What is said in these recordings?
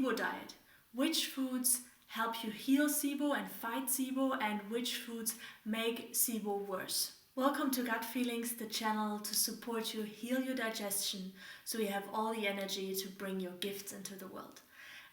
SIBO Diet. Which foods help you heal SIBO and fight SIBO, and which foods make SIBO worse? Welcome to Gut Feelings, the channel to support you heal your digestion so you have all the energy to bring your gifts into the world.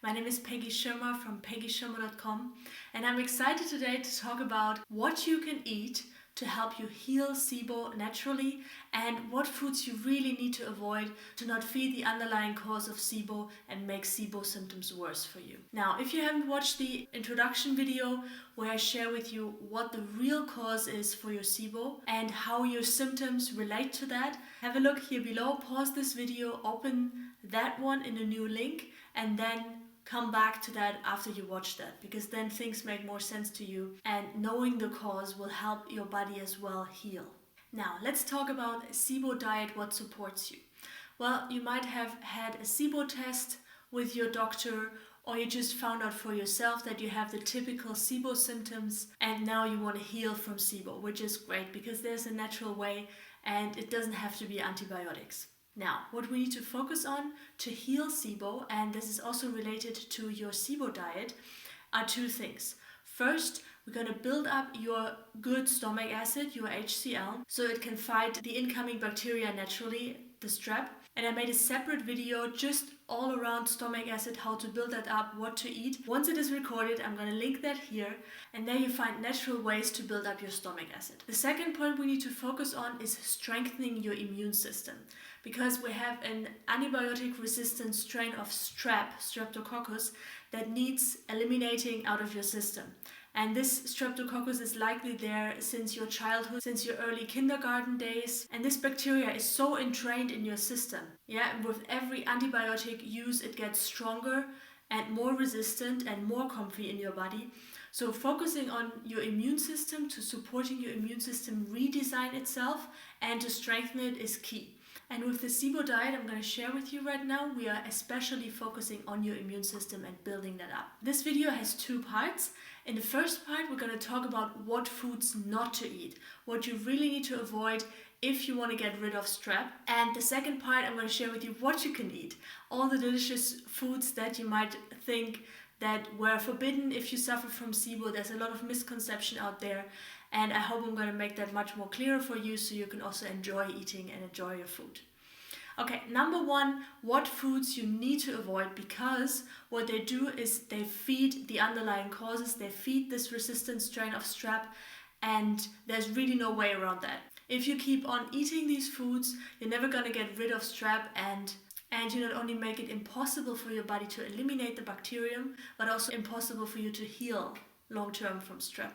My name is Peggy Schirmer from peggyschirmer.com, and I'm excited today to talk about what you can eat to help you heal SIBO naturally and what foods you really need to avoid to not feed the underlying cause of SIBO and make SIBO symptoms worse for you. Now, if you haven't watched the introduction video where I share with you what the real cause is for your SIBO and how your symptoms relate to that, have a look here below, pause this video, open that one in a new link, and then come back to that after you watch that, because then things make more sense to you and knowing the cause will help your body as well heal. Now, let's talk about SIBO diet, what supports you. Well, you might have had a SIBO test with your doctor, or you just found out for yourself that you have the typical SIBO symptoms and now you want to heal from SIBO, which is great because there's a natural way and it doesn't have to be antibiotics. Now, what we need to focus on to heal SIBO, and this is also related to your SIBO diet, are two things. First, we're going to build up your good stomach acid, your HCl, so it can fight the incoming bacteria naturally, the strep. And I made a separate video just all around stomach acid, how to build that up, what to eat. Once it is recorded, I'm going to link that here, and there you find natural ways to build up your stomach acid. The second point we need to focus on is strengthening your immune system, because we have an antibiotic-resistant strain of streptococcus that needs eliminating out of your system. And this streptococcus is likely there since your childhood, since your early kindergarten days. And this bacteria is so entrained in your system. And with every antibiotic use, it gets stronger and more resistant and more comfy in your body. So focusing on your immune system, to supporting your immune system redesign itself and to strengthen it is key. And with the SIBO diet I'm going to share with you right now, we are especially focusing on your immune system and building that up. This video has two parts. In the first part, we're going to talk about what foods not to eat, what you really need to avoid if you want to get rid of strep. And the second part, I'm going to share with you what you can eat, all the delicious foods that you might think that were forbidden if you suffer from SIBO. There's a lot of misconception out there, and I hope I'm going to make that much more clearer for you so you can also enjoy eating and enjoy your food. Okay, number one, what foods you need to avoid, because what they do is they feed the underlying causes, they feed this resistant strain of strep, and there's really no way around that. If you keep on eating these foods, you're never going to get rid of strep, and you not only make it impossible for your body to eliminate the bacterium, but also impossible for you to heal long-term from strep.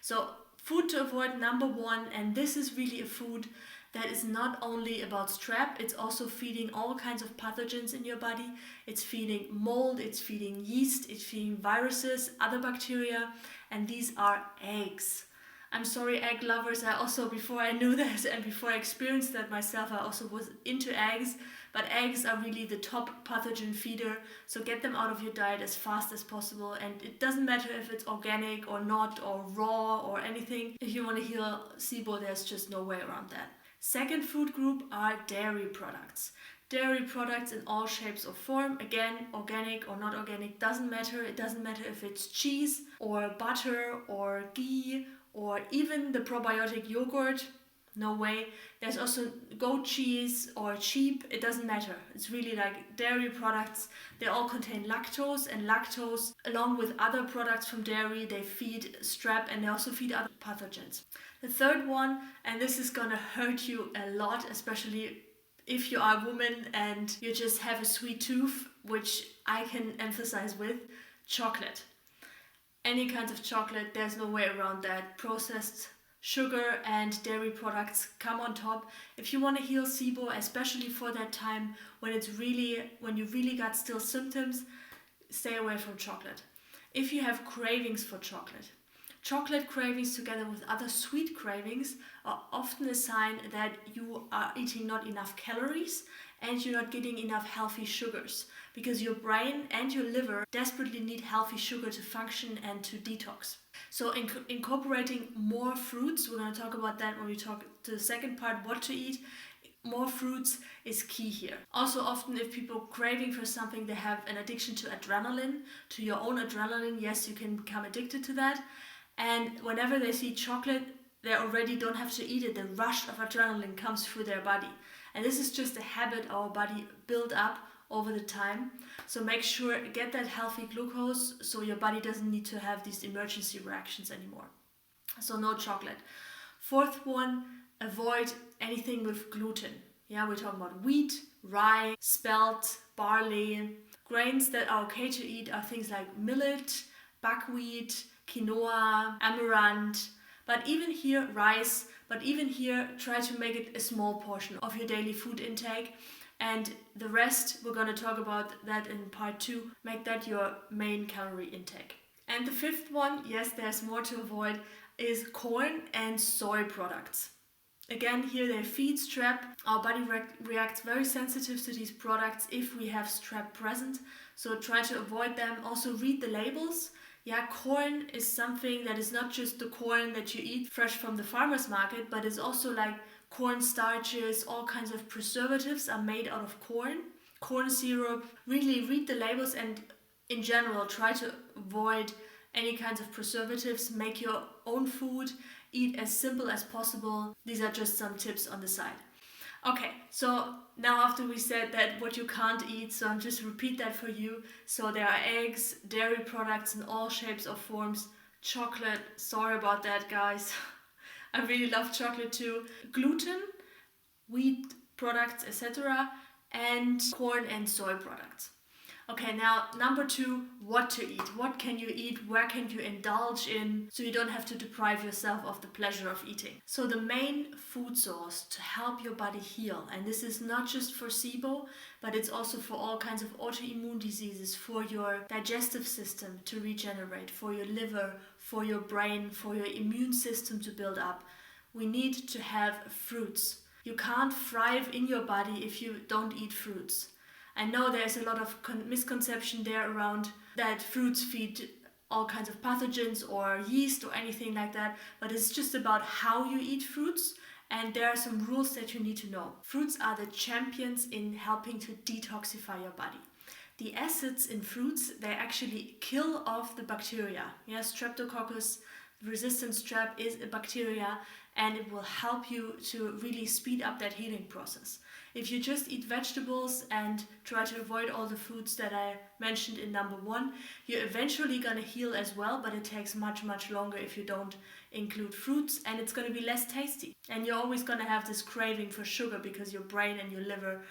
So food to avoid, number one, and this is really a food that is not only about strep, it's also feeding all kinds of pathogens in your body. It's feeding mold, it's feeding yeast, it's feeding viruses, other bacteria, and these are eggs. I'm sorry, egg lovers. I also, before I knew that and before I experienced that myself, I also was into eggs. But eggs are really the top pathogen feeder, so get them out of your diet as fast as possible. And it doesn't matter if it's organic or not, or raw or anything. If you want to heal SIBO, there's just no way around that. Second food group are dairy products. Dairy products in all shapes or form. Again, organic or not organic, doesn't matter. It doesn't matter if it's cheese or butter or ghee or even the probiotic yogurt. No way. There's also goat cheese or sheep. It doesn't matter. It's really like dairy products. They all contain lactose, and lactose, along with other products from dairy, they feed strep and they also feed other pathogens. The third one, and this is gonna hurt you a lot, especially if you are a woman and you just have a sweet tooth, which I can emphasize with, chocolate. Any kinds of chocolate, there's no way around that. Processed sugar and dairy products come on top. If you want to heal SIBO, especially for that time when you really got still symptoms, stay away from chocolate. If you have cravings for chocolate cravings together with other sweet cravings are often a sign that you are eating not enough calories and you're not getting enough healthy sugars, because your brain and your liver desperately need healthy sugar to function and to detox. So incorporating more fruits, we're going to talk about that when we talk to the second part, what to eat. more fruits is key here. Also, often if people craving for something, they have an addiction to adrenaline, to your own adrenaline. Yes, you can become addicted to that. And whenever they see chocolate, they already don't have to eat it. The rush of adrenaline comes through their body. And this is just a habit our body built up over the time. So make sure, get that healthy glucose so your body doesn't need to have these emergency reactions anymore. So no chocolate. Fourth one, avoid anything with gluten. Yeah, we're talking about wheat, rye, spelt, barley. Grains that are okay to eat are things like millet, buckwheat, quinoa, amaranth, but even here rice, but even here try to make it a small portion of your daily food intake, and the rest, we're going to talk about that in part 2, make that your main calorie intake. And the fifth one, yes, there's more to avoid, is corn and soy products. Again, here they feed strep. Our body reacts very sensitive to these products if we have strep present, so try to avoid them. Also read the labels. Yeah, corn is something that is not just the corn that you eat fresh from the farmer's market, but it's also like corn starches, all kinds of preservatives are made out of corn syrup. Really read the labels, and in general try to avoid any kinds of preservatives. Make your own food, eat as simple as possible. These are just some tips on the side. Okay, so now after we said that what you can't eat, so I'm just repeat that for you. So there are eggs, dairy products in all shapes or forms, chocolate, sorry about that guys, I really love chocolate too, gluten, wheat products, etc., and corn and soy products. Okay, now number 2, what to eat. What can you eat? Where can you indulge in so you don't have to deprive yourself of the pleasure of eating? So the main food source to help your body heal, and this is not just for SIBO, but it's also for all kinds of autoimmune diseases, for your digestive system to regenerate, for your liver, for your brain, for your immune system to build up. We need to have fruits. You can't thrive in your body if you don't eat fruits. I know there's a lot of misconception there around that fruits feed all kinds of pathogens or yeast or anything like that, but it's just about how you eat fruits, and there are some rules that you need to know. Fruits are the champions in helping to detoxify your body. The acids in fruits, they actually kill off the bacteria. Yes, Streptococcus resistant strep is a bacteria, and it will help you to really speed up that healing process. If you just eat vegetables and try to avoid all the foods that I mentioned in number 1, you're eventually going to heal as well, but it takes much, much longer if you don't include fruits, and it's going to be less tasty. And you're always going to have this craving for sugar because your brain and your liver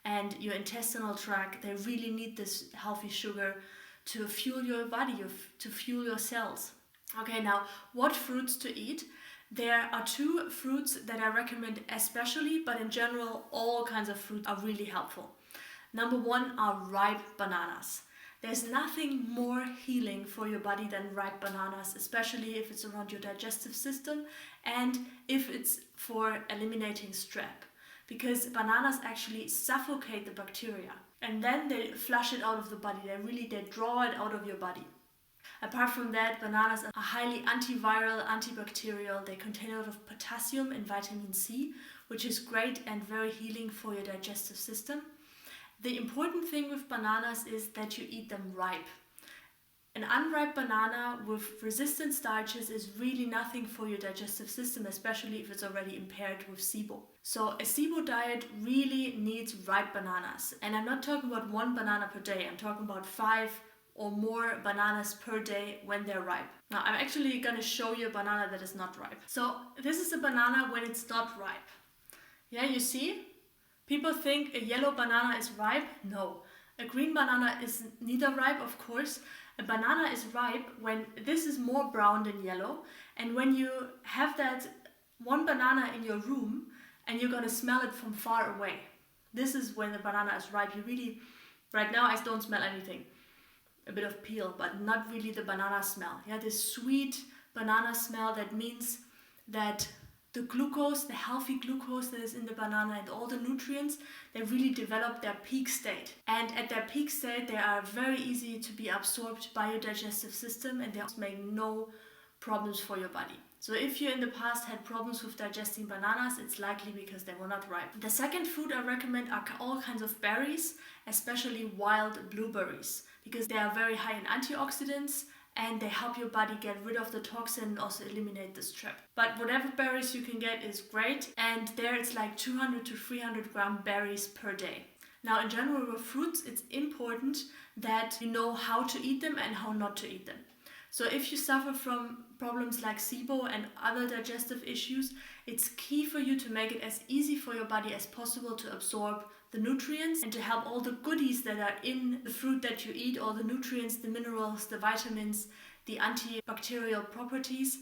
and your intestinal tract, they really need this healthy sugar to fuel your body, to fuel your cells. Okay, now what fruits to eat? There are 2 fruits that I recommend especially, but in general all kinds of fruits are really helpful. Number 1 are ripe bananas. There's nothing more healing for your body than ripe bananas, especially if it's around your digestive system and if it's for eliminating strep. Because bananas actually suffocate the bacteria and then they flush it out of the body. They draw it out of your body. Apart from that, bananas are highly antiviral, antibacterial. They contain a lot of potassium and vitamin C, which is great and very healing for your digestive system. The important thing with bananas is that you eat them ripe. An unripe banana with resistant starches is really nothing for your digestive system, especially if it's already impaired with SIBO. So a SIBO diet really needs ripe bananas. And I'm not talking about 1 banana per day. I'm talking about 5 or more bananas per day when they're ripe. Now I'm actually going to show you a banana that is not ripe. So this is a banana when it's not ripe. Yeah, you see? People think a yellow banana is ripe. No. A green banana is neither ripe, of course. A banana is ripe when this is more brown than yellow, and when you have that 1 banana in your room and you're going to smell it from far away. This is when the banana is ripe. You really, right now I don't smell anything. A bit of peel, but not really the banana smell. Yeah, this sweet banana smell, that means that the glucose, the healthy glucose that is in the banana and all the nutrients, they really develop their peak state. And at their peak state, they are very easy to be absorbed by your digestive system and they make no problems for your body. So if you in the past had problems with digesting bananas, it's likely because they were not ripe. The second food I recommend are all kinds of berries, especially wild blueberries, because they are very high in antioxidants and they help your body get rid of the toxin and also eliminate the strep. But whatever berries you can get is great, and there it's like 200 to 300 gram berries per day. Now in general with fruits, it's important that you know how to eat them and how not to eat them. So if you suffer from problems like SIBO and other digestive issues, it's key for you to make it as easy for your body as possible to absorb the nutrients and to help all the goodies that are in the fruit that you eat, all the nutrients, the minerals, the vitamins, the antibacterial properties,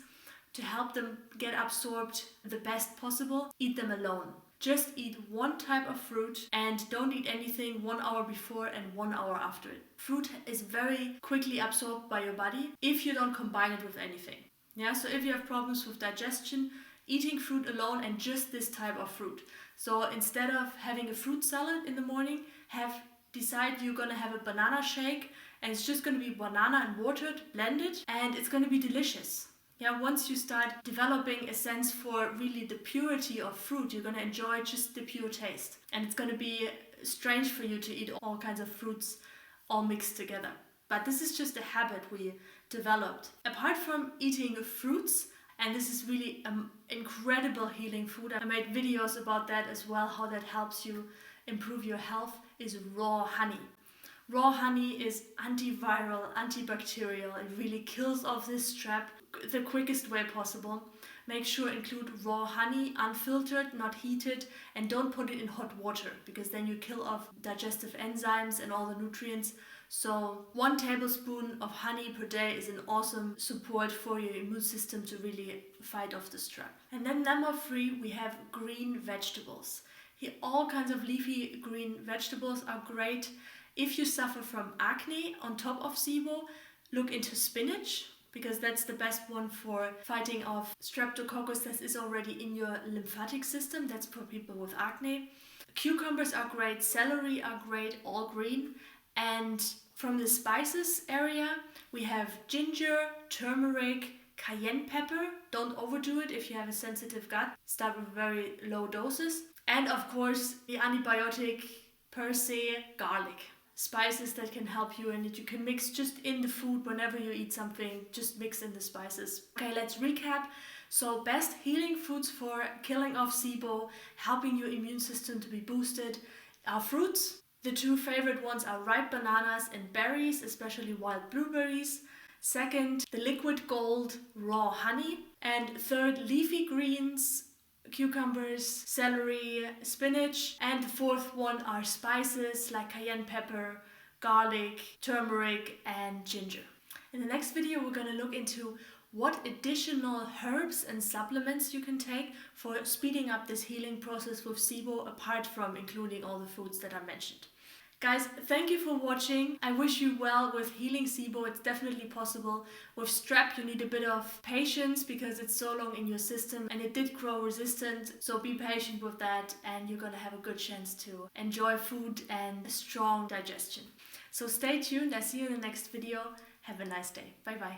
to help them get absorbed the best possible. Eat them alone. Just eat one type of fruit and don't eat anything 1 hour before and 1 hour after it. Fruit is very quickly absorbed by your body if you don't combine it with anything. Yeah, so if you have problems with digestion, eating fruit alone and just this type of fruit. So instead of having a fruit salad in the morning, decide you're gonna have a banana shake, and it's just gonna be banana and water blended, and it's gonna be delicious. Yeah, once you start developing a sense for really the purity of fruit, you're gonna enjoy just the pure taste. And it's gonna be strange for you to eat all kinds of fruits all mixed together. But this is just a habit we developed. Apart from eating fruits, and this is really an incredible healing food, I made videos about that as well, how that helps you improve your health, is raw honey. Raw honey is antiviral, antibacterial. It really kills off this strep the quickest way possible. Make sure include raw honey, unfiltered, not heated, and don't put it in hot water because then you kill off digestive enzymes and all the nutrients. So 1 tablespoon of honey per day is an awesome support for your immune system to really fight off the strep. And then number 3, we have green vegetables. Here, all kinds of leafy green vegetables are great. If you suffer from acne on top of SIBO, look into spinach, because that's the best one for fighting off streptococcus that is already in your lymphatic system. That's for people with acne. Cucumbers are great, celery are great, all green. And from the spices area, we have ginger, turmeric, cayenne pepper. Don't overdo it if you have a sensitive gut. Start with very low doses. And of course, the antibiotic per se, garlic. Spices that can help you, and that you can mix just in the food whenever you eat something, just mix in the spices. Okay, let's recap. So best healing foods for killing off SIBO, helping your immune system to be boosted, are fruits. The 2 favorite ones are ripe bananas and berries, especially wild blueberries. Second, the liquid gold, raw honey. And third, leafy greens, cucumbers, celery, spinach. And the 4th one are spices like cayenne pepper, garlic, turmeric, and ginger. In the next video, we're going to look into what additional herbs and supplements you can take for speeding up this healing process with SIBO, apart from including all the foods that I mentioned. Guys, thank you for watching. I wish you well with healing SIBO. It's definitely possible. With strep, you need a bit of patience because it's so long in your system and it did grow resistant. So be patient with that and you're gonna have a good chance to enjoy food and a strong digestion. So stay tuned. I see you in the next video. Have a nice day. Bye bye.